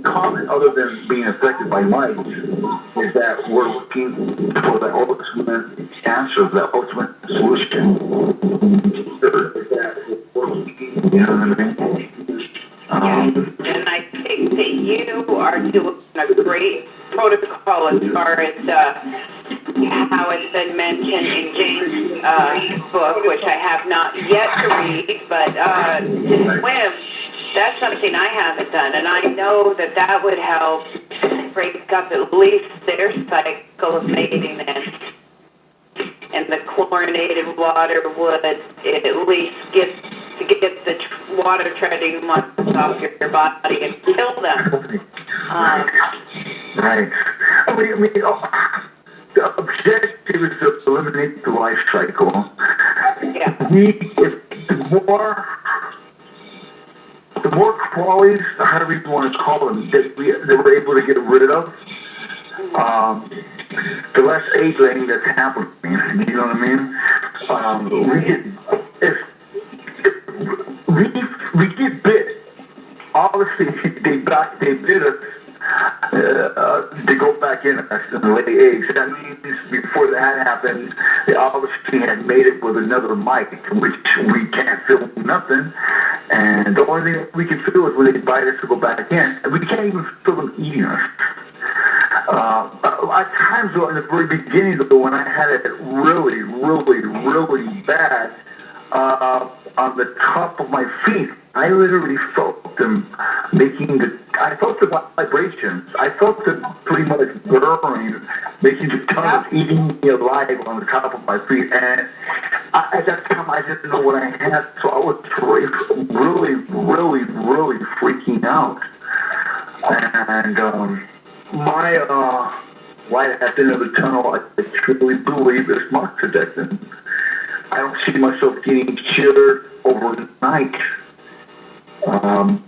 common, other than being affected by mites, is that we're looking for the ultimate answer, the ultimate solution. You know what I mean? And I think that you are doing a great protocol as far as how it's been mentioned in James' book, which I have not yet to read, but to swim, that's something I haven't done, and I know that that would help break up at least their cycle of mating then. And the chlorinated water would at least get the water treading months off your body and kill them. Right. The objective is to eliminate the life cycle. Yeah. The more qualities, however you want to call them, that we're able to get rid of, the less egg laying that's happening. You know what I mean? We get bit. Obviously, they bit us to go back in and lay eggs. That means before that happened, they obviously had made it with another mite, which we can't feel nothing. And the only thing we can feel is when they bite us to go back in. And we can't even feel them eating us. At times, though, in the very beginning, though, when I had it really, really, really bad, on the top of my feet, I literally felt them I felt the vibrations. I felt them pretty much burrowing, making the tunnels, eating me alive on the top of my feet. And at that time, I didn't know what I had, so I was really, really, really freaking out. And my light at the end of the tunnel, I truly believe is moxidectin. I don't see myself getting cured overnight,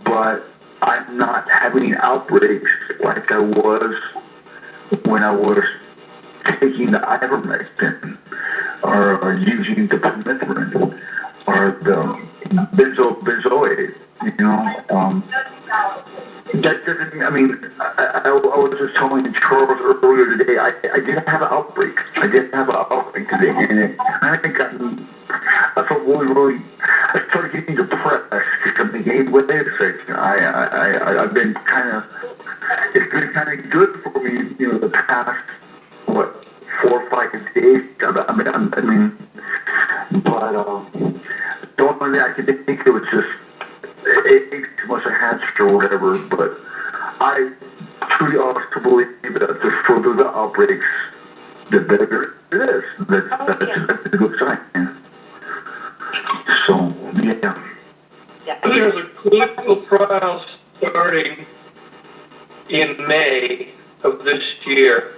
but I'm not having outbreaks like I was when I was taking the ivermectin or using the permethrin or the benzoate, you know. That doesn't, I was just telling Charles earlier today, I didn't have an outbreak. I didn't have an outbreak today, and it kind of got me, I felt really, I started getting depressed, because I'm thinking, hey, wait a second, I've been it's been kind of good for me, you know, the past, 4 or 5 days, but the only thing I could think it was just, it must have hatched or whatever, but I truly also believe that the further the outbreaks, the better it is. That's a good sign. So, yeah. There's a clinical trial starting in May of this year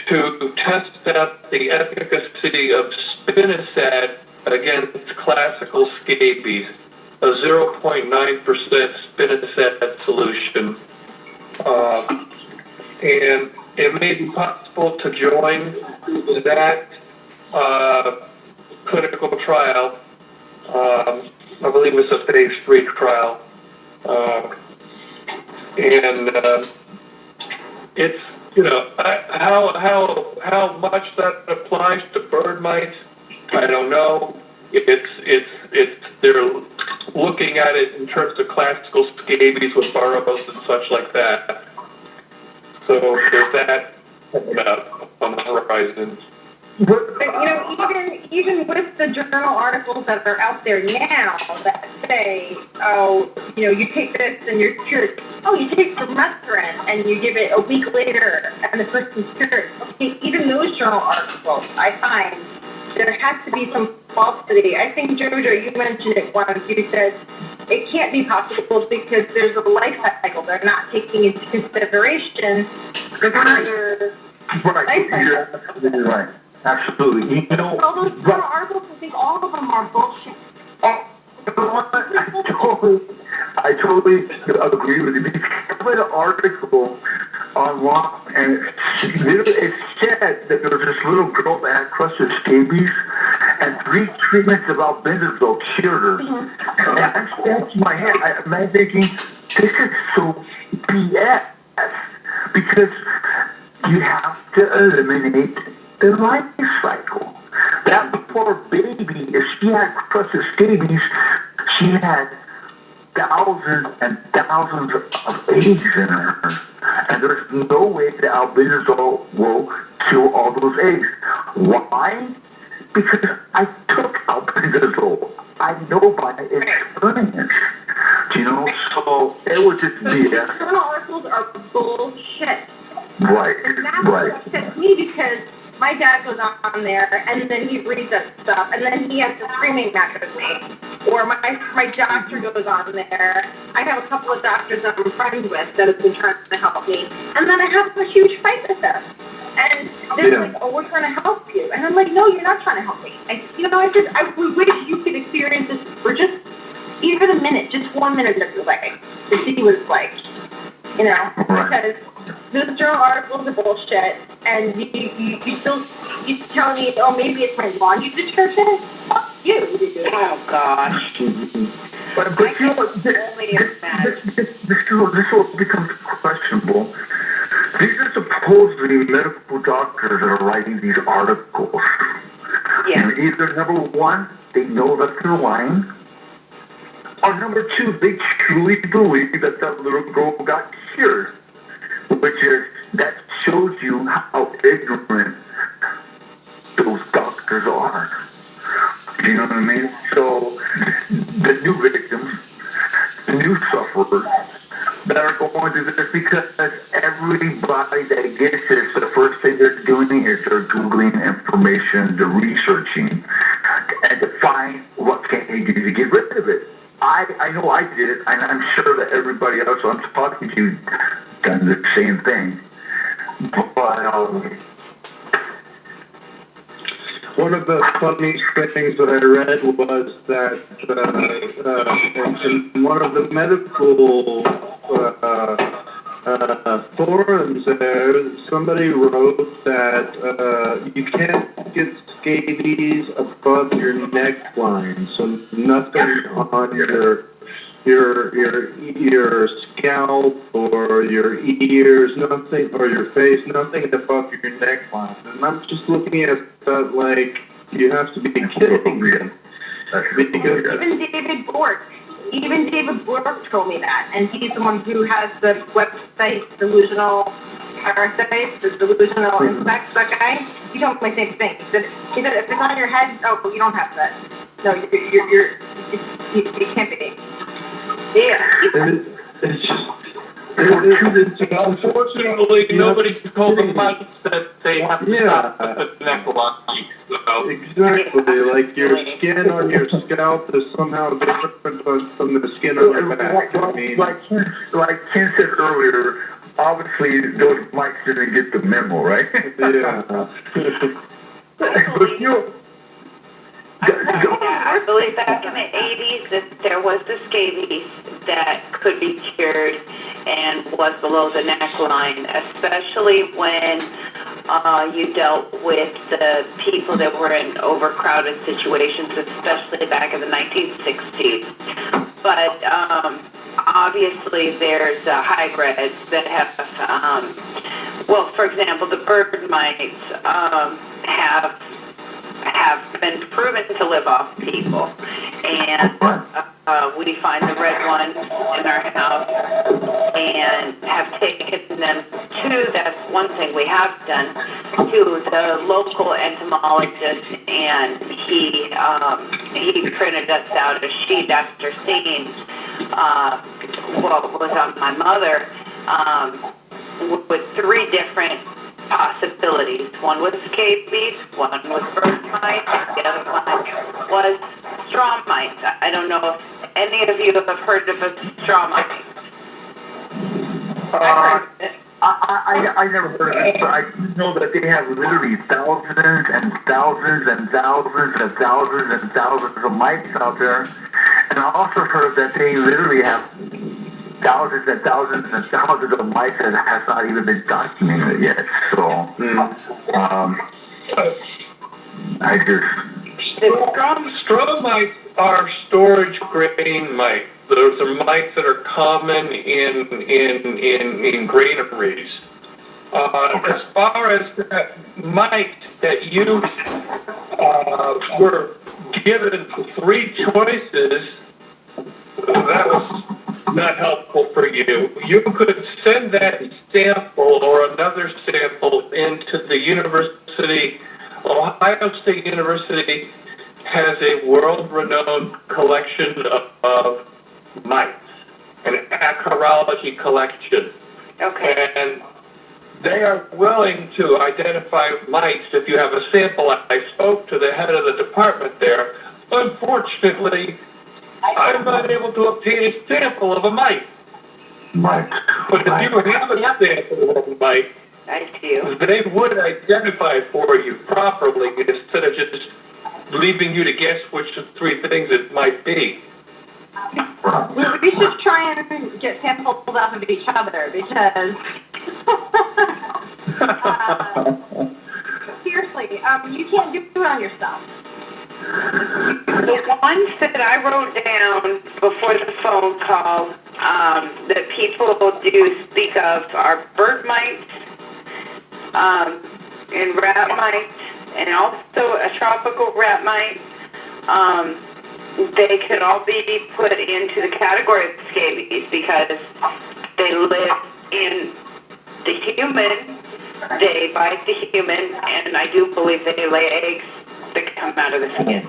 to test out the efficacy of spinosad against classical scabies. A 0.9% spinosad solution. And it may be possible to join that clinical trial. I believe it's a phase 3 trial. It's, you know, how much that applies to bird mites, I don't know. They're looking at it in terms of classical scabies with burrows and such like that. So there's that on the horizon. But you know, even with the journal articles that are out there now that say, oh, you know, you take this and you're cured. Oh, you take permethrin and you give it a week later and the person's cured. Okay, even those journal articles, I find there has to be some falsity. I think, Jojo, you mentioned it once. You said it can't be possible because there's a life cycle. They're not taking into consideration the further life cycle. You're absolutely right. Absolutely. You know, all those journal articles, I think all of them are bullshit. I totally agree with you. Because I read an article online, and it said that there was this little girl that had cluster scabies, and 3 treatments of albendazole cured her. And I'm scratching my head. I'm thinking, this is so BS because you have to eliminate the life cycle. That poor baby, if she had crusted scabies, she had thousands and thousands of eggs in her. And there's no way the albendazole will kill all those eggs. Why? Because I took albendazole. I know by experience. You know, so it was just BS. Journal articles are bullshit. Right, And that's right. what upsets me because my dad goes on there and then he reads that stuff and then he has a screaming match with me. Or my doctor goes on there. I have a couple of doctors that I'm friends with that have been trying to help me. And then I have a huge fight with them. And they're like, oh, we're trying to help you. And I'm like, no, you're not trying to help me. I wish you could experience this for just even a minute, just 1 minute of your life to see what it's like. You know, because those journal articles are bullshit, and you still tell me, oh, maybe it's my laundry detergent. Fuck you. Oh gosh. But you know, this will become questionable. These are supposedly medical doctors that are writing these articles. Yeah. And either number one, they know that they're lying, or number two, they truly believe that that little girl got cured. Which is, that shows you how ignorant those doctors are. You know what I mean? So, the new victims, the new sufferers that are going through this, because everybody that gets this, the first thing they're doing is they're Googling information, they're researching, and to find what can they do to get rid of it. I know I did it, and I'm sure that everybody else I'm talking to done the same thing. But, one of the funniest things that I read was that in one of the medical forums there, somebody wrote that you can't get scabies above your neckline, so nothing on your scalp or your ears, nothing, or your face, nothing above your neckline. And I'm just looking at that like, you have to be kidding me. Because Even David Bork told me that, and he's the one who has the website Delusional Parasites, the Delusional Insects, that guy. He told me the same thing. He said if it's on your head, oh, you don't have that. No, you can't be. Yeah. it's just, Unfortunately, nobody told the mice that they have to stop the neckline. So. Exactly, like your skin on your scalp is somehow different from the skin on your back. I mean, like Ken said earlier, obviously those mics didn't get the memo, right? Yeah. But you know, I believe back in the 80s that there was the scabies that could be cured and was below the neckline, especially when you dealt with the people that were in overcrowded situations, especially back in the 1960s. But obviously there's hybrids that have, well, for example, the bird mites have been proven to live off people, and we find the red ones in our house and have taken them to, that's one thing we have done, to the local entomologist, and he printed us out a sheet after seeing what was on my mother with 3 different possibilities. One was scabies, one was bird mites, the other one was straw mites. I don't know if any of you have heard of a straw mite. I never heard of it, but I know that they have literally thousands and thousands and thousands and thousands and thousands of mites out there. And I also heard that they literally have thousands and thousands and thousands of mice that has not even been documented yet. So, Straw mites are storage grain mites. Those are mites that are common in granaries. As far as that mite that you were given 3 choices, that was not helpful for you. You could send that sample or another sample into the university. Ohio State University has a world-renowned collection of mites, an acarology collection. Okay. And they are willing to identify mites if you have a sample. I spoke to the head of the department there. Unfortunately, I'm not able to obtain a sample of a mite. Right. But if you have a sample of a mite, I do. they would identify it for you properly instead of just leaving you to guess which of 3 things it might be. We should try and get samples off of each other because seriously, you can't do it on yourself. The ones that I wrote down before the phone call that people do speak of are bird mites and rat mites, and also a tropical rat mite. They could all be put into the category of scabies because they live in the human, they bite the human, and I do believe they lay eggs that come out of the skin,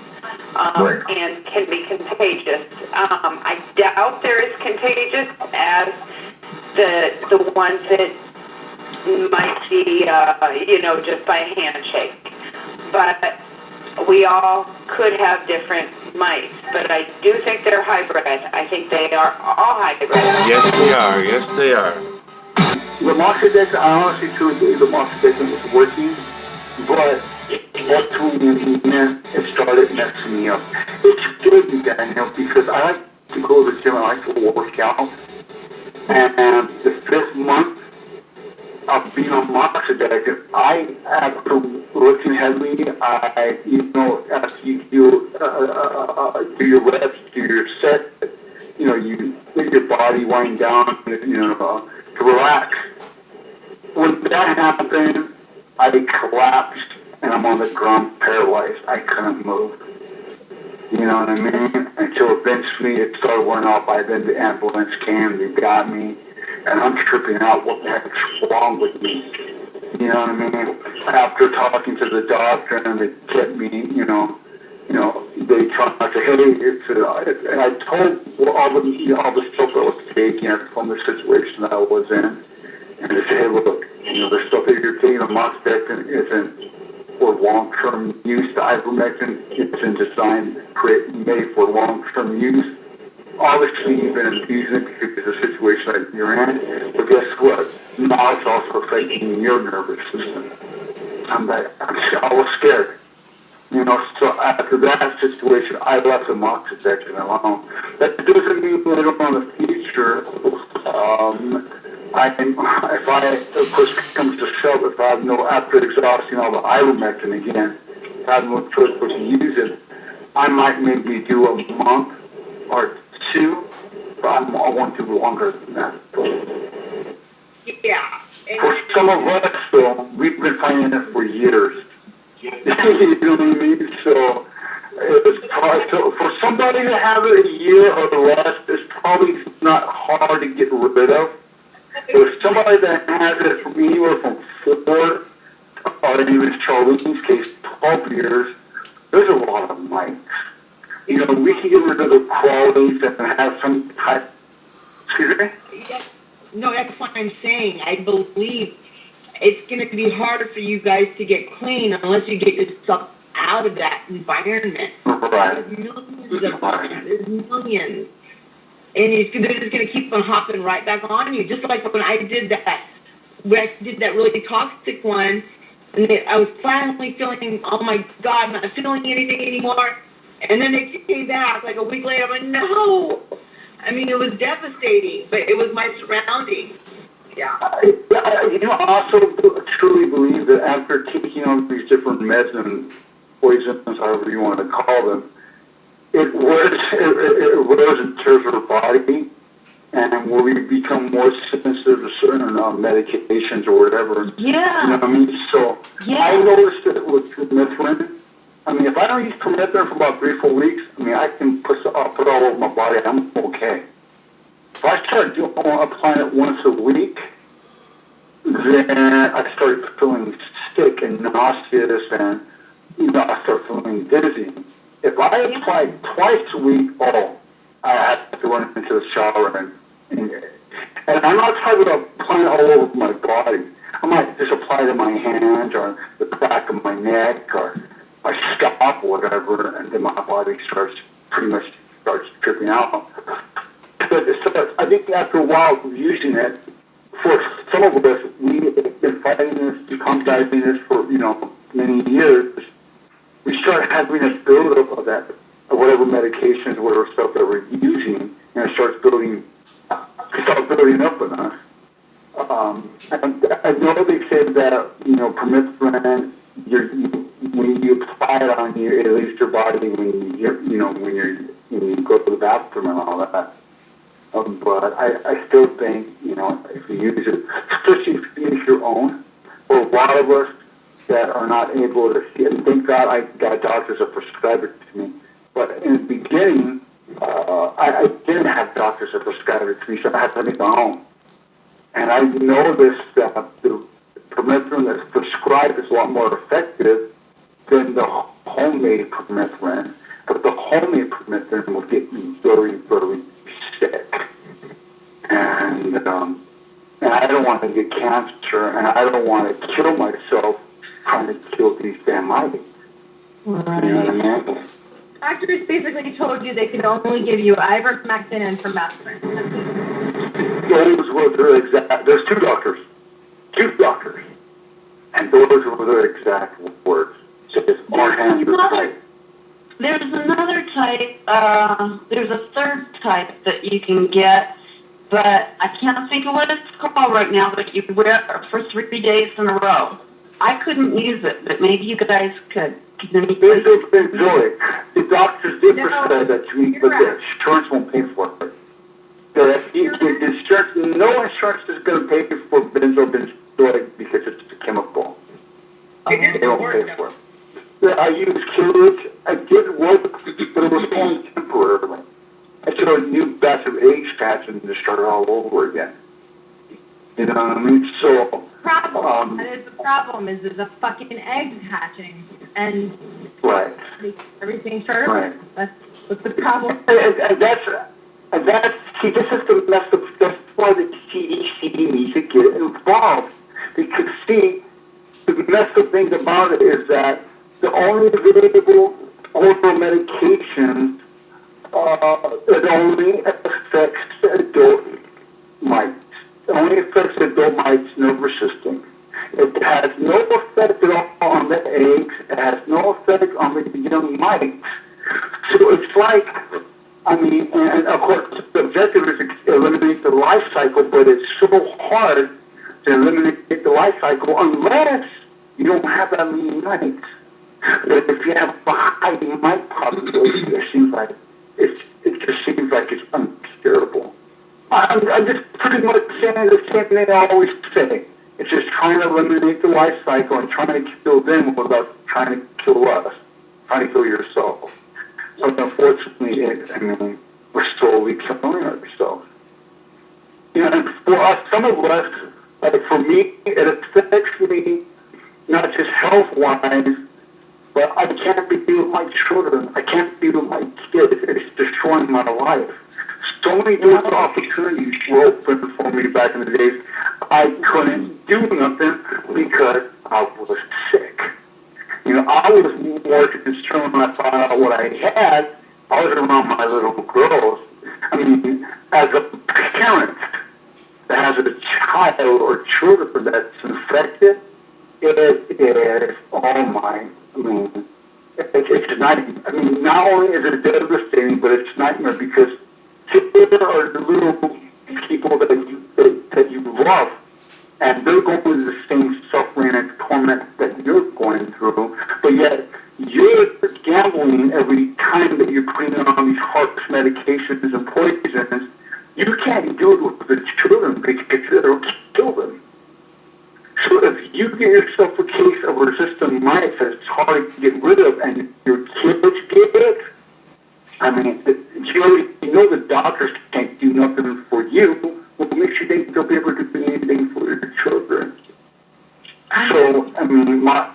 and can be contagious. I doubt they're as contagious as the ones that might be, just by handshake. But we all could have different mites, but I do think they're hybrid. I think they are all hybrid. Yes, they are. Yes, they are. The moxidectin, I honestly truly believe the moxidectin was working, but it started messing me up. It's good, Daniel, because I like to go to the gym, I like to work out, and the 5th month of being on moxidectin, I, after lifting heavily, after you do your reps, do your set, you let your body wind down, to relax. When that happened, I collapsed and I'm on the ground paralyzed. I couldn't move. You know what I mean? Until eventually it started wearing off. Then the ambulance came, they got me, and I'm tripping out. What the heck's wrong with me? You know what I mean? After talking to the doctor and they kept me, they tried to say, hey, and I told all the stuff I was taking from the situation that I was in. And they say, hey, look, the stuff that you're taking, the moxidectin isn't for long-term use. The ivermectin isn't made for long-term use. Obviously, you've been abusing it because of the situation that you're in. But guess what? Now it's also affecting your nervous system. I was scared. So after that situation, I left the moxidectin alone. That doesn't mean later on in the future, if of course, comes to shove, after exhausting all the ivermectin again, if I have no choice but to use it, I might maybe do a month or 2, but I won't do longer than that. Yeah. For some of us, though, we've been finding it for years. You know what I mean? So, for somebody to have it a year or less, it's probably not hard to get rid of. But somebody that has it from anywhere from 4, or even Charlene's case, 12 years, there's a lot of mites. We can get rid of the qualities and have some type. Excuse me? No, that's what I'm saying. I believe it's going to be harder for you guys to get clean unless you get yourself out of that environment. Right. There's millions of them. There's millions. And they're just going to keep on hopping right back on you. Just like when I did that really toxic one, and I was finally feeling, oh my God, I'm not feeling anything anymore. And then it came back like a week later. I'm like, no. I mean, it was devastating, but it was my surroundings. Yeah. I also truly believe that after taking on these different meds and poisons, however you want to call them, wears and tears our body, and where we become more sensitive to certain medications or whatever. Yeah. You know what I mean? So Yeah. I noticed it with permethrin. I mean, if I don't use permethrin for about 3 or 4 weeks, I mean, I can put it all over my body. I'm okay. If I start applying it once a week, then I start feeling sick and nauseous, and I start feeling dizzy. If I apply twice a week, I have to run into the shower and I'm not talking about applying all over my body. I might just apply to my hands or the back of my neck or my scalp or whatever, and then my body pretty much starts tripping out. But so I think after a while of using it, for some of us, we've been fighting this, combating this for, many years. We start having a buildup of that, of whatever medications, whatever stuff that we're using, and it starts building up in us. And I know they say that, permethrin, when you apply it on you, it leaves your body when you go to the bathroom and all that. But I still think, if you use it, especially if you use your own, for a lot of us that are not able to see it, and thank God I got doctors that prescribe it to me. But in the beginning, I didn't have doctors that prescribed it to me, so I had to make my own. And I noticed that the permethrin that's prescribed is a lot more effective than the homemade permethrin. But the homemade permethrin will get me very, very sick. And I don't want to get cancer, and I don't want to kill myself trying to kill these damn mites. Right. You know what I mean? Doctors basically told you they could only give you ivermectin and permethrin. Those were their exact. There's two doctors, and those were their exact words. Says our hands are tight. There's another type, there's a third type that you can get, but I can't think of what it's called right now, but you wear it for 3 days in a row. I couldn't use it, but maybe you guys could. Benzoic. The doctors did prescribe that to me, but the insurance won't pay for it. No insurance is going to pay for benzoic because it's a chemical. They don't pay for it. Yeah, I used Killage. I did work, but it was only temporarily. I took a new batch of eggs patch and just started all over again. You know what I mean? So That is the problem. Is there's a fucking eggs hatching and right. Everything started. Right. That's what's the problem. And that's see, this is the mess of. That's why the CDC needs to get involved, because see, the messed up thing about it is that the only available oral medications it only affects the adult mites. It only affects the adult mites' nervous system. It has no effect at all on the eggs. It has no effect on the young mites. So it's like, I mean, and of course, the objective is to eliminate the life cycle, but it's so hard to eliminate the life cycle unless you don't have that many mites. But if you have a high mite population, it just seems like it's uncurable. I'm just pretty much saying the same thing I always say. It's just trying to eliminate the life cycle and trying to kill them without trying to kill us, trying to kill yourself. But unfortunately, we're slowly killing ourselves. And for us, some of us, like for me, it affects me not just health-wise, but I can't be with my children. I can't be with my kids. It's destroying my life. So many doors of opportunities were open for me back in the days. I couldn't do nothing because I was sick. I was more concerned when I found out what I had. I was around my little girls. As a parent that has a child or children that's infected, it is, oh my, it's a nightmare. Not only is it devastating, but it's a nightmare because there are the little people that you love, and they're going through the same suffering and torment that you're going through, but yet you're gambling every time that you're putting on these harsh medications and poisons. You can't do it with the children because it'll kill them. So if you get yourself a case of resistant mites that it's hard to get rid of and your kids get it, I mean, you know the doctors can't do nothing for you. Well, make sure they'll be able to do anything for your children. So, I mean, my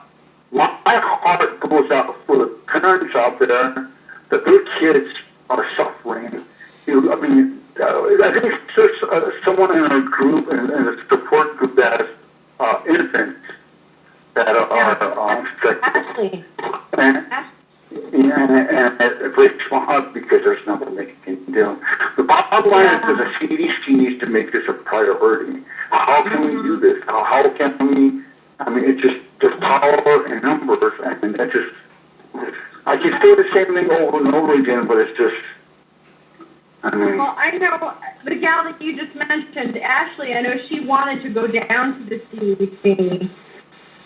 heart goes out for the parents out there that their kids are suffering. I mean, I think there's someone in our group, in a support group that has infants that are Ashley. And it breaks my heart because there's nothing they can do. The bottom line is that the CDC needs to make this a priority. How can we do this? How can we? I mean, it's just there's power in numbers, and that just I can say the same thing over and over again, but it's just. I mean, Well, I know the gal that you just mentioned, Ashley. I know she wanted to go down to the CDC,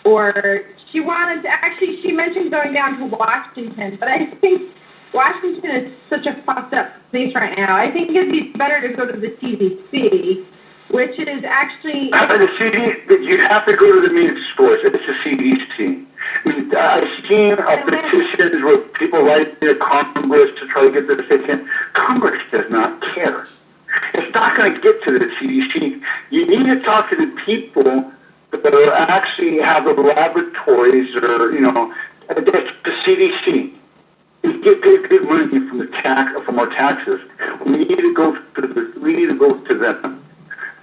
or she wanted to. Actually, she mentioned going down to Washington, but I think Washington is such a fucked up place right now. I think it'd be better to go to the CDC, which is actually. The CDC, you have to go to the main source. It's the CDC. I mean, I've seen petitions where people write to Congress to try to get this taken. Congress does not care. It's not going to get to the CDC. You need to talk to the people that are actually have the laboratories or, that's the CDC. We get paid good money from our taxes. We need to go to them.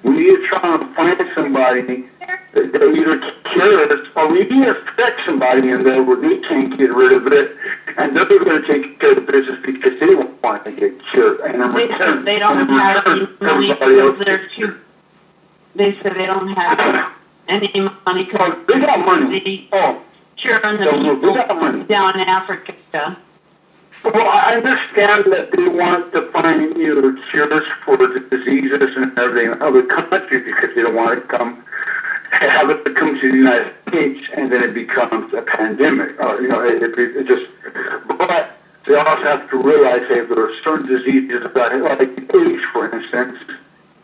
We need to try and find somebody that either cares, or we need to affect somebody in there where they can't get rid of it, and they're going to take care of the business because they don't want to get cured. And in return, they don't have any money because they're too. They said they don't have any money because they got money. Curing the people down in Africa. Well, I understand that they want to find either cures for the diseases and everything in other countries because they don't want to have it come to the United States and then it becomes a pandemic. It just. But they also have to realize that there are certain diseases like AIDS, for instance.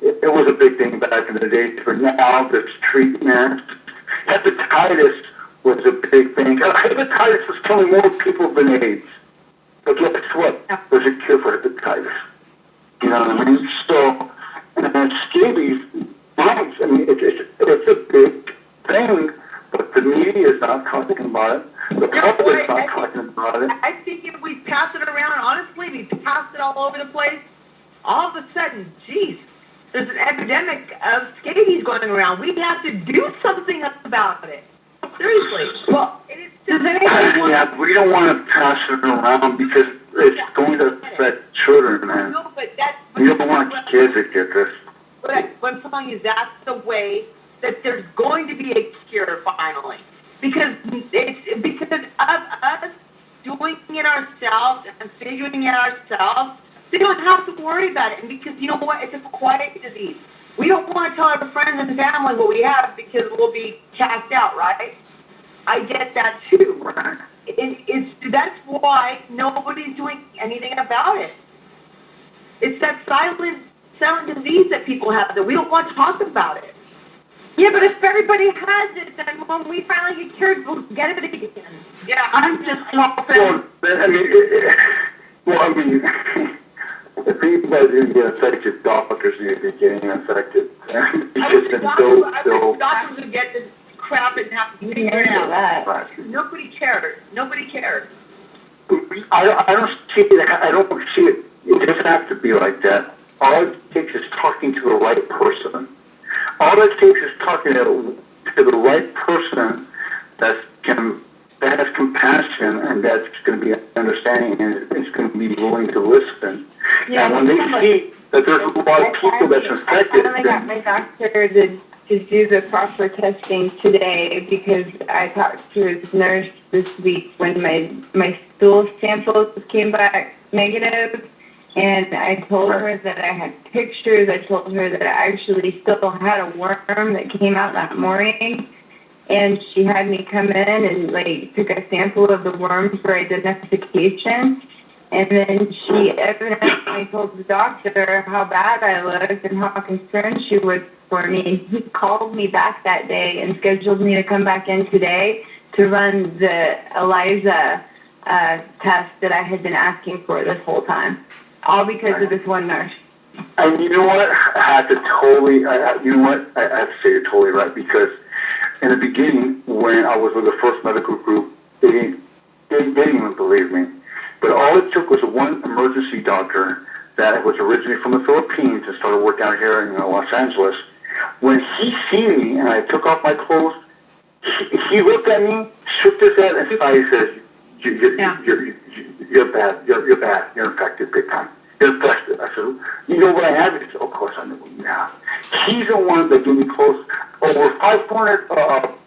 It was a big thing back in the day. For now, there's treatment. Hepatitis was a big thing. Hepatitis was killing more people than AIDS. But guess what? There's a cure for hepatitis. You know what I mean? So, and scabies, mites, I mean, it's a big thing, but the media is not talking about it. The public is not talking about it. I think if we pass it around, honestly, we pass it all over the place, all of a sudden, geez, there's an epidemic of scabies going around. We have to do something about it. Seriously. Well, does anybody want we don't want to pass it around because it's going to affect children, man. No, but that's. We don't want kids to get this. But what I'm telling you, that's the way that there's going to be a cure finally. Because of us doing it ourselves and figuring it ourselves, they don't have to worry about it. And because you know what? It's a quiet disease. We don't want to tell our friends and family what we have because we'll be cast out, right? I get that too. That's why nobody's doing anything about it. It's that silent disease that people have that we don't want to talk about it. Yeah, but if everybody has it, then when we finally get cured, we'll get it again. Yeah, I'm just hoping. If anybody didn't get affected, doctors need to be getting affected. I wish doctors would get this crap and have to figure it out. Nobody cares. Nobody cares. I don't see it. I don't see it. It doesn't have to be like that. All it takes is talking to the right person. All it takes is talking to the right person that has compassion and that's going to be understanding and is going to be willing to listen. Yeah, and when they see that there's a lot of people that's infected, I got my doctor to do the proper testing today because I talked to his nurse this week when my stool samples came back negative, and I told her that I had pictures. I told her that I actually still had a worm that came out that morning, and she had me come in and like took a sample of the worms for identification. And then she evidently told the doctor how bad I looked and how concerned she was for me. He called me back that day and scheduled me to come back in today to run the ELISA test that I had been asking for this whole time, all because of this one nurse. And you know what? I have to say you're totally right, because in the beginning, when I was with the first medical group, they didn't even believe me. But all it took was one emergency doctor that was originally from the Philippines and started working out here in Los Angeles. When he seen me and I took off my clothes, he looked at me, shook his head, and he says, "You're bad. You're bad. You're infected big time. You're infected." I said, "You know what I have?" He said, "Of course I know what you have." He's the one that gave me close over 500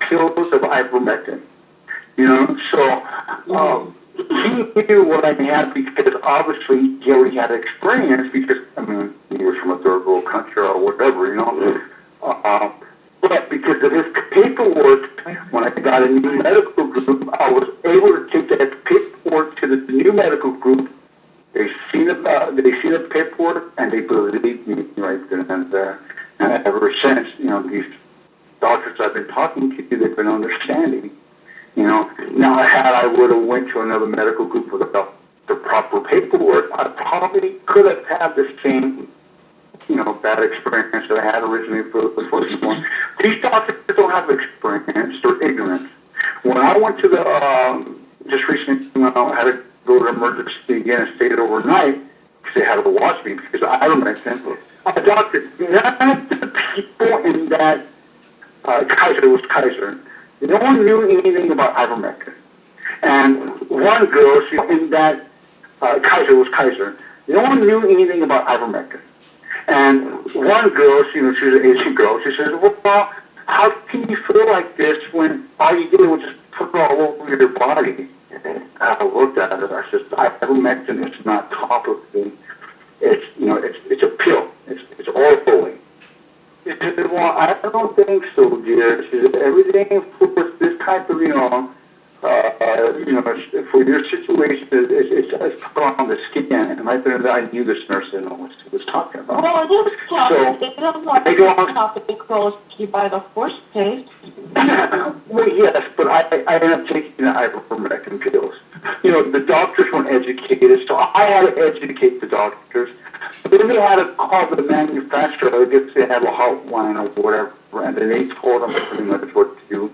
pills of ivermectin. You know, so. He knew what I had because obviously he already had experience, because, I mean, he was from a third world country or whatever, you know. But because of his paperwork, when I got a new medical group, I was able to take that paperwork to the new medical group. They see the paperwork and they believed me right then and there. And ever since, you know, these doctors I've been talking to, they've been understanding. You know, now had I would have went to another medical group without the proper paperwork, I probably could have had the same, you know, bad experience that I had originally for the first one. These doctors don't have experience; they're ignorant. When I went to the just recently, you know, I had to go to emergency again and stayed overnight because they had to watch me because I don't make sense. A doctor, none of the people in that Kaiser. No one knew anything about ivermectin. And one girl, she in that Kaiser. No one knew anything about ivermectin. And one girl, she was an Asian girl, she says, "Well, how can you feel like this when all you did was just put it all over your body?" And I looked at her, I said, "Ivermectin is not topical. It's, you know, it's a pill. It's orally." She said, "Well, I don't think so, dear." She said, "Everything for this type of, for your situation, it's put on the skin." And right there, I knew this nurse didn't know what she was talking about. Well, it is topical. It doesn't like topical by the horse taste. Well, yes, but I ended up taking the ivermectin pills. You know, the doctors weren't educated, so I had to educate the doctors. Then they had to call the manufacturer. I guess they had a hotline or whatever, and then they told them pretty much what to do.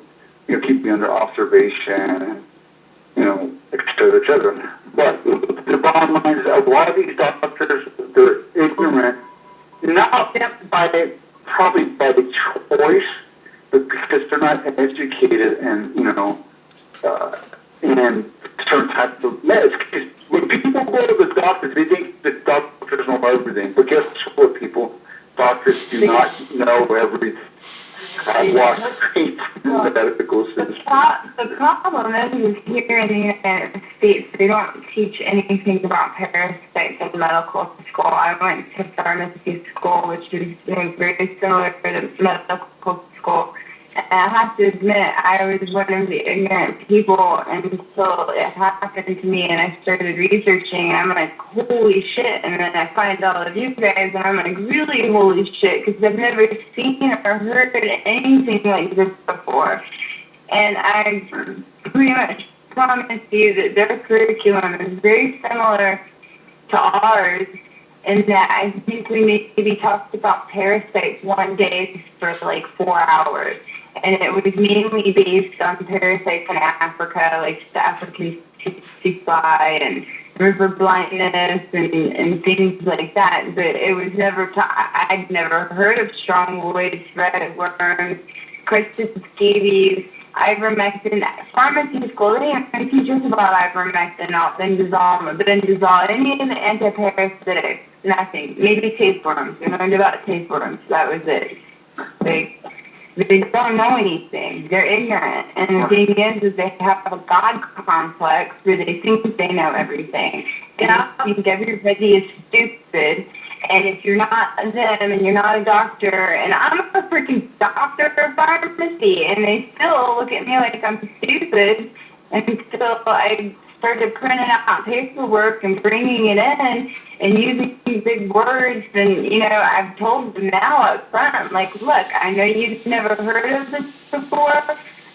You know, keep me under observation, and, et cetera. But the bottom line is, a lot of these doctors, they're ignorant, not probably by the choice, but because they're not educated and, in certain types of meds. Because when people go to the doctors, they think the doctors know everything. But guess what, people? Doctors do not know everything. I've watched in the medical system. The problem is here in the United States, they don't teach anything about parasites in medical school. I went to pharmacy school, which is very similar to medical school. And I have to admit, I was one of the ignorant people until it happened to me and I started researching. I'm like, holy shit. And then I find all of you guys and I'm like, really holy shit, because I've never seen or heard anything like this before. And I pretty much promise you that their curriculum is very similar to ours, in that I think we maybe talked about parasites one day for like 4 hours. And it was mainly based on parasites in Africa, like the African tsetse fly and river blindness and things like that. But it was never I'd never heard of strongboids, red worms, crisis scabies, ivermectin. Pharmacy school, they didn't teach us about ivermectin, bendazole, any of the antiparasitics, nothing. Maybe tapeworms. We learned about tapeworms. That was it. They don't know anything. They're ignorant. And the thing is they have a God complex where they think they know everything. And I think everybody is stupid. And if you're not them and you're not a doctor, and I'm a freaking doctor of pharmacy, pharmacy, and they still look at me like I'm stupid. And still, I started printing out paperwork and bringing it in and using these big words. And, you know, I've told them now up front, I'm like, look, I know you've never heard of this before.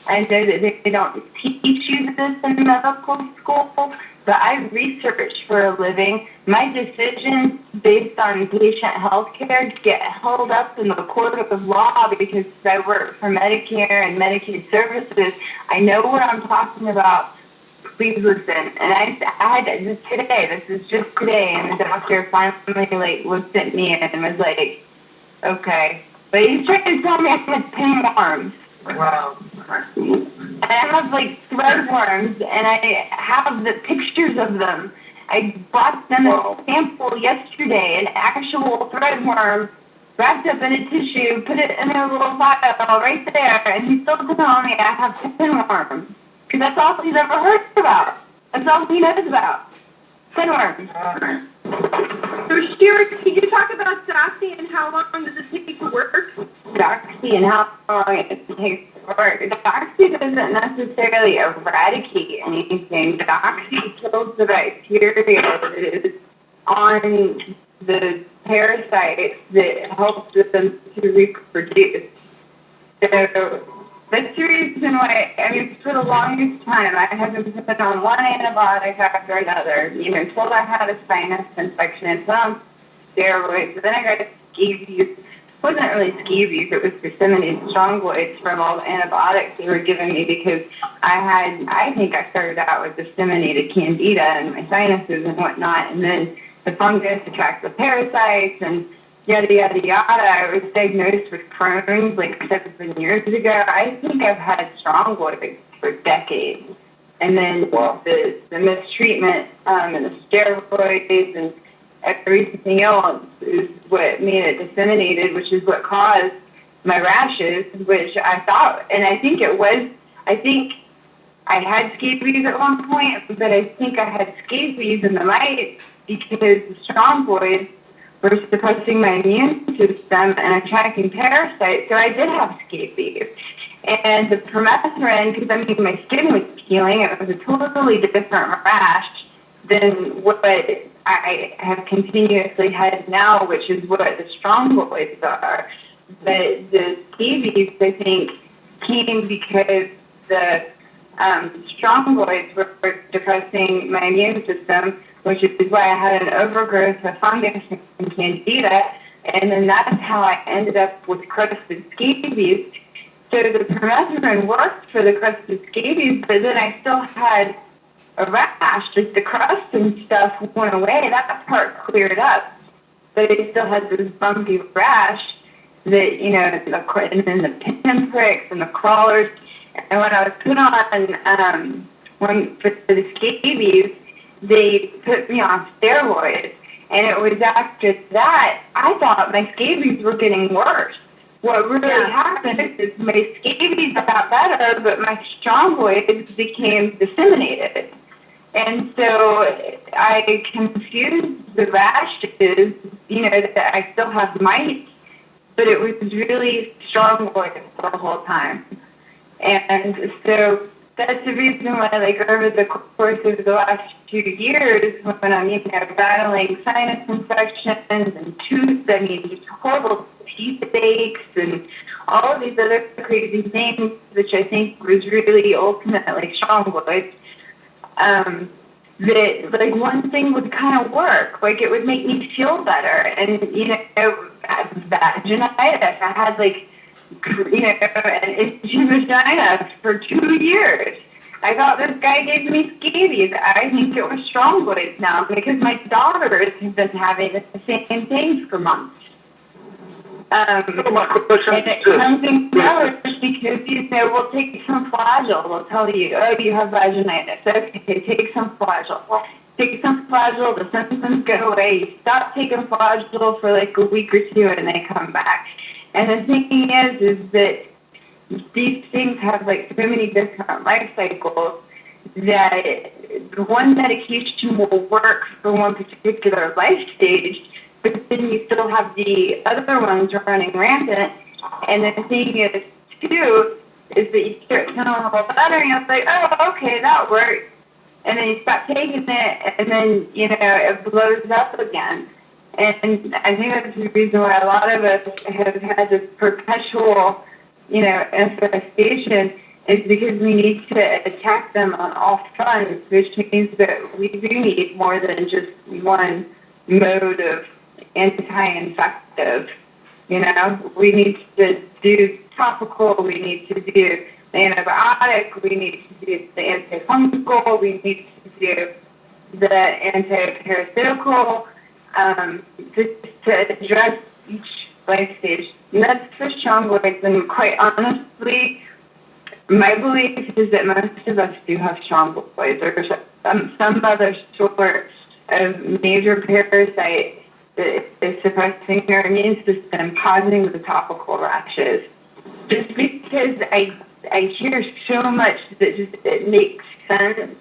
I know that they don't teach you this in medical school, but I research for a living. My decisions based on patient health care get held up in the court of law because I work for Medicare and Medicaid services. I know what I'm talking about. Please listen. And I had this today. This is just today, and the doctor finally looked at me and was like, "Okay," but he's trying to tell me I have pinworms. Wow. And I have thread worms, and I have the pictures of them. I brought them a sample yesterday, an actual thread worm wrapped up in a tissue, put it in a little file right there, and he's still telling me I have pinworms. Because that's all he's ever heard about. That's all he knows about. Pinworms. So, Sherry, can you talk about Doxy and how long does it take to work? Doxy and how long it takes to work. Doxy doesn't necessarily eradicate anything. Doxy kills the bacteria that is on the parasites that help them to reproduce. So that's the reason why, for the longest time, I haven't put on one antibiotic after another, until I had a sinus infection, put on steroids, then I got scabies. It wasn't really scabies, it was disseminated strongyloids from all the antibiotics they were giving me because I think I started out with disseminated candida in my sinuses and whatnot, and then the fungus attracts the parasites and yada, yada, yada. I was diagnosed with Crohn's 7 years ago. I think I've had strongyloids for decades. And then the mistreatment and the steroids and everything else is what made it disseminated, which is what caused my rashes, which I thought, and I think I had scabies at one point, but I think I had scabies in the mites because the strongyloids were suppressing my immune system and attacking parasites, so I did have scabies. And the permethrin, because my skin was peeling, it was a totally different rash than what I have continuously had now, which is what the strongyloids are. But the scabies, I think, came because the strongyloids were depressing my immune system, which is why I had an overgrowth of fungus and candida, and then that's how I ended up with crusted scabies. So the permethrin worked for the crusted scabies, but then I still had a rash, the crust and stuff went away, that part cleared up, but I still had this bumpy rash that, and then the pinpricks and the crawlers, and when I was put on, for the scabies, they put me on steroids, and it was after that, I thought my scabies were getting worse. What really happened is my scabies got better, but my strongyloids became disseminated. And so I confused the rashes, that I still have mites, but it was really strongyloids the whole time. And so that's the reason why, over the course of the last 2 years, when I'm, battling sinus infections and these horrible teeth aches and all of these other crazy things, which I think was really ultimately strongyloids, that, one thing would kind of work. It would make me feel better. And, vaginitis, I had, an itchy vagina for 2 years. I thought this guy gave me scabies. I think it was strongyloids now because my daughters have been having the same things for months. And it comes in colors because, we'll take some Flagyl. We'll tell you, you have vaginitis. Okay, take some Flagyl. Take some Flagyl, the symptoms go away. You stop taking Flagyl for a week or two and they come back. And the thing is that these things have so many different life cycles that one medication will work for one particular life stage, but then you still have the other ones running rampant. And the thing is, too, is that you start feeling a little better, and you're like, oh, okay, that worked. And then you stop taking it, and then, it blows up again. And I think that's the reason why a lot of us have had this perpetual, infestation, is because we need to attack them on all fronts, which means that we do need more than just one mode of anti-infective. We need to do topical, we need to do the antibiotic, we need to do the antifungal, we need to do the antiparasitical, just to address each life stage. And that's for strongoids, and quite honestly, my belief is that most of us do have strongoids or some other sort of major parasite that is suppressing our immune system, causing the topical rashes. Just because I hear so much that just it makes sense.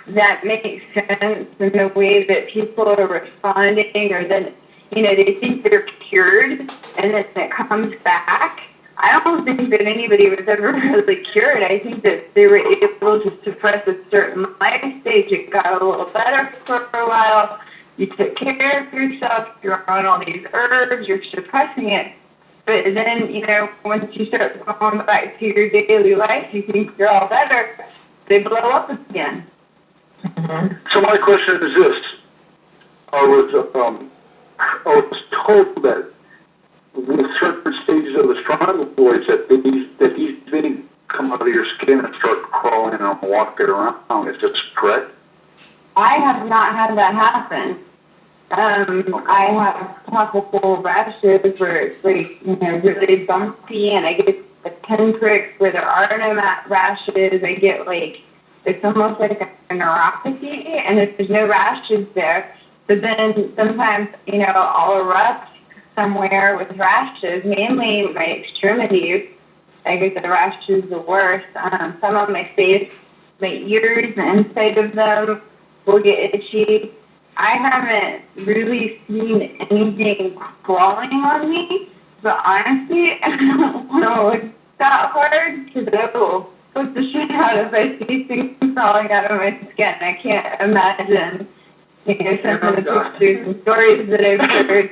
That makes sense in the way that people are responding, or then, they think they're cured, and then it comes back. I don't think that anybody was ever really cured. I think that they were able to suppress a certain life stage. It got a little better for a while. You took care of yourself. You're on all these herbs. You're suppressing it. But then, once you start going back to your daily life, you think you're all better. They blow up again. Mm-hmm. So my question is this. I was told that with certain stages of the strongyloids that these veins come out of your skin and start crawling and walking around. Is this correct? I have not had that happen. I have topical rashes where it's really bumpy, and I get the pinpricks where there are no rashes. I get it's almost like a neuropathy, and if there's no rashes there, but then sometimes, I'll erupt somewhere with rashes, mainly my extremities. I get the rashes the worst. Some on my face, my ears, the inside of them will get itchy. I haven't really seen anything crawling on me, but honestly, I don't want to look that hard because I will put the shit out if I see things crawling out of my skin. I can't imagine, some of the pictures and stories that I've heard.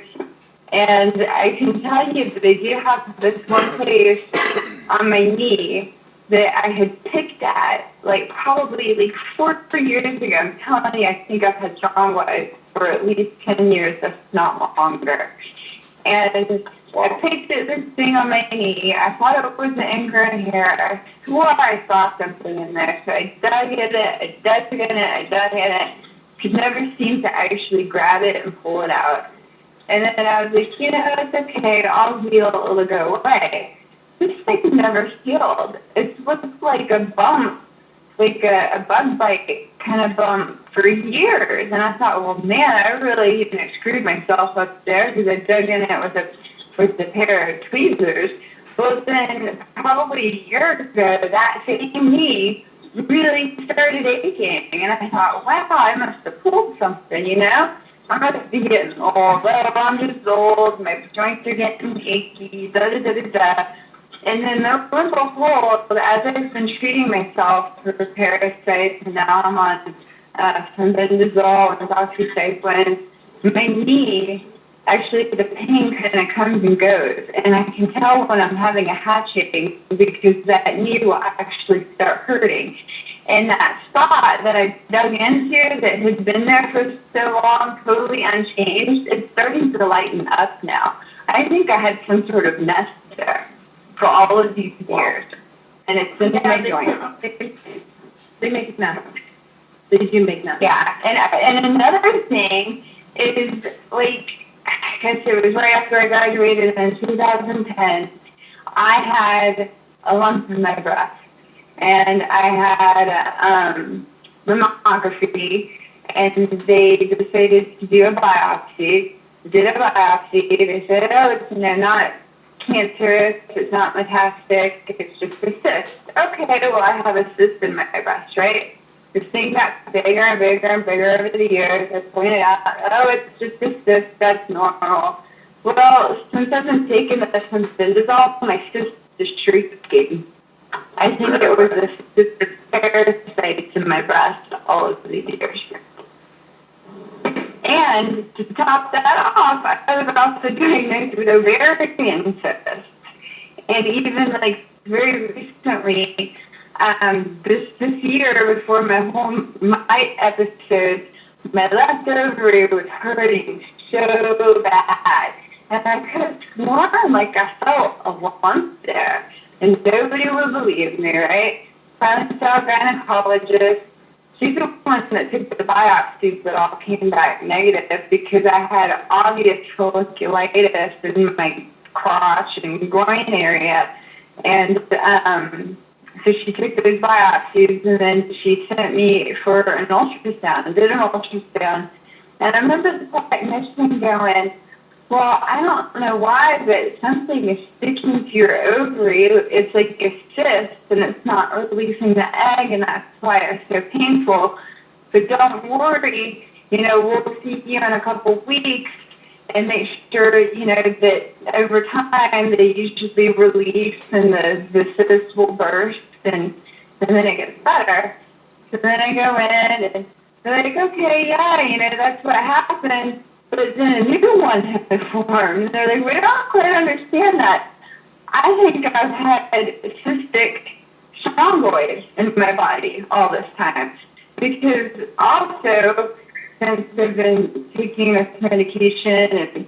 And I can tell you that I do have this one place on my knee that I had picked at, probably 4 years ago. I'm telling you, I think I've had strongyloids for at least 10 years, if not longer. And I picked at this thing on my knee. I thought it was an ingrown hair. I swore I saw something in there. So I dug in it. Could never seem to actually grab it and pull it out. And then I was like, it's okay. I'll heal. It'll go away. This thing never healed. It looks like a bump, like a bug bite kind of bump for years. And I thought, well, man, I really even screwed myself up there because I dug in it with a pair of tweezers. Well, then probably a year ago, that same knee really started aching. And I thought, wow, I must have pulled something, I must be getting old. Well, I'm just old. My joints are getting achy, da-da-da-da-da. And then lo and behold, as I've been treating myself for parasites, and now I'm on some bendazole and doxycycline, my knee, actually the pain kind of comes and goes. And I can tell when I'm having a hatching because that knee will actually start hurting. And that spot that I dug into that had been there for so long, totally unchanged, it's starting to lighten up now. I think I had some sort of nest there for all of these years. And it's in my joint. They make nests. They do make nests. Yeah. And another thing is, I guess it was right after I graduated in 2010, I had a lump in my breast. And I had mammography, and they decided to do a biopsy. Did a biopsy. They said, oh, it's not cancerous, it's not metastatic, it's just a cyst. Okay, well, I have a cyst in my breast, right? This thing got bigger and bigger and bigger over the years. I pointed out, oh, it's just a cyst, that's normal. Well, since I've been taking the bendazole, my cyst is shrinking. I think it was a stupid parasite in my breast all of these years. And to top that off, I was also diagnosed with ovarian cyst. And even like very recently, this year before my episode, my left ovary was hurting so bad. And I could have sworn like I felt a lump there. And nobody would believe me, right? Finally saw a gynecologist. She's the one that took the biopsies that all came back negative because I had obvious folliculitis in my crotch and groin area. And so she took those biopsies and then she sent me for an ultrasound. I did an ultrasound. And I remember the technician going, well, I don't know why, but something is sticking to your ovary. It's like a cyst, and it's not releasing the egg, and that's why it's so painful. But don't worry, we'll see you in a couple weeks and make sure, that over time they usually release and the cyst will burst, and then it gets better. So then I go in, and they're like, okay, yeah, that's what happened. But then a new one has formed. They're like, we don't quite understand that. I think I've had cystic strongoids in my body all this time. Because also, since I've been taking this medication and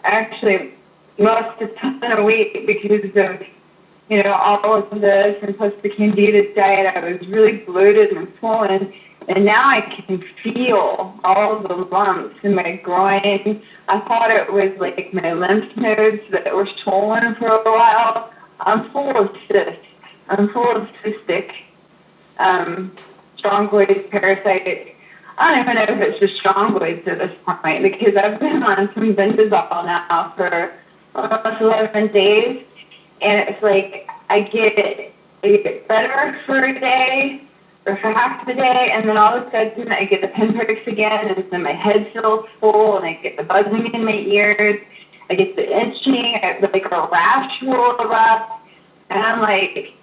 actually lost a ton of weight because of, all of this, and plus the candida diet, I was really bloated and swollen. And now I can feel all the lumps in my groin. I thought it was like my lymph nodes that were swollen for a while. I'm full of cysts. I'm full of cystic strongoids, parasites. I don't even know if it's just strongoids at this point because I've been on some benzosol now for almost 11 days. And it's like I get better for a day, or for half the day, and then all of a sudden I get the pinpricks again, and then my head feels full, and I get the buzzing in my ears, I get the itching, I like a rash will erupt, and I'm like,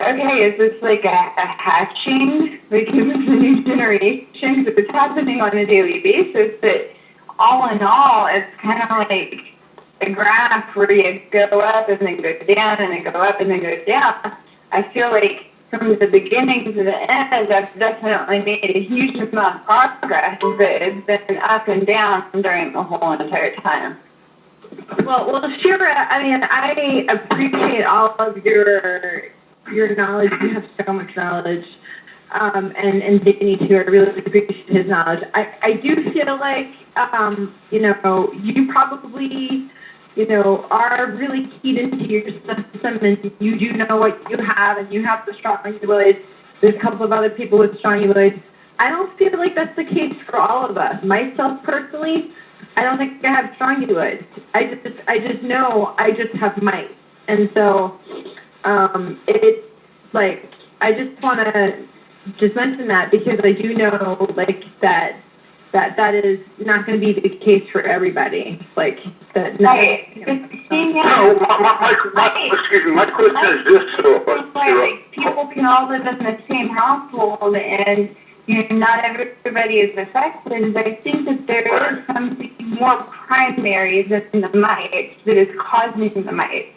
okay, is this like a hatching because of the new generation? Because it's happening on a daily basis, but all in all, it's kind of like a graph where you go up and then go down, and then go up and then go down. I feel like from the beginning to the end, I've definitely made a huge amount of progress, but it's been up and down during the whole entire time. Well, Shira, I appreciate all of your knowledge. You have so much knowledge, and Danny too. I really appreciate his knowledge. I do feel like, you probably, are really keyed into your system, and you do know what you have, and you have the strongyloids. There's a couple of other people with strongyloids. I don't feel like that's the case for all of us. Myself personally, I don't think I have strongyloids. I just know I just have mites, and so it's like I just want to just mention that because I do know like that is not going to be the case for everybody. Like that. Right. My question is this. Like people can all live in the same household, and not everybody is affected. But I think that there is something more primary than the mites that is causing the mites.